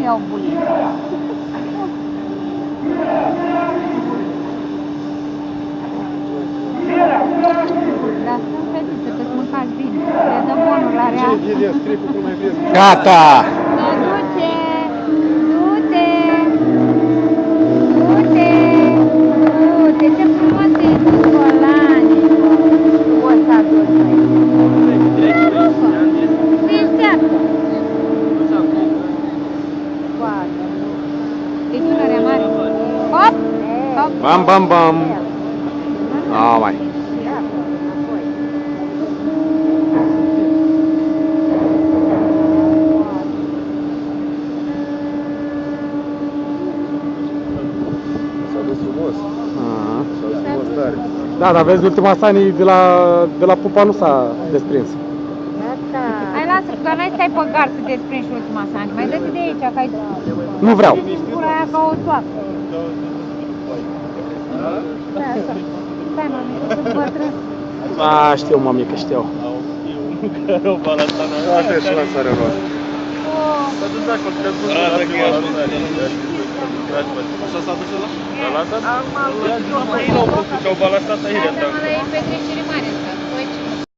nu iau bulie. Dar sunt fetițe, că-ți mâncați bine. Le dăm bonul la rea. Gata! Du-te! Du-te! Du-te! Du-te! Ce frumos ești, Golani! O să aduci aici. Deșteaptă! Coadă! E Dunărea mare. Hop! Hop! Bam, bam, bam! Oh, mai. S-a dus frumos. S-a dus frumos tare. Da, dar vezi, ultima Sani de la pupa nu s-a desprins. Gata! Hai, lasă, că n-ai stai pe gard să desprinzi și ultima Sani. Mai dă-te de aici, că ai... Nu vreau. Pula aia ca o soacă. Da, așa. Stai, mami, că sunt bătrân. A, știu, mami, că știu. Rău, balanțana. Asta e și lansarea noastră. S-a dus acolo, te-a dus la așa s-a dus ăla? A lansat? Ia zi-mă, că au balansat aici. Asta mă la ei pe trecere mare.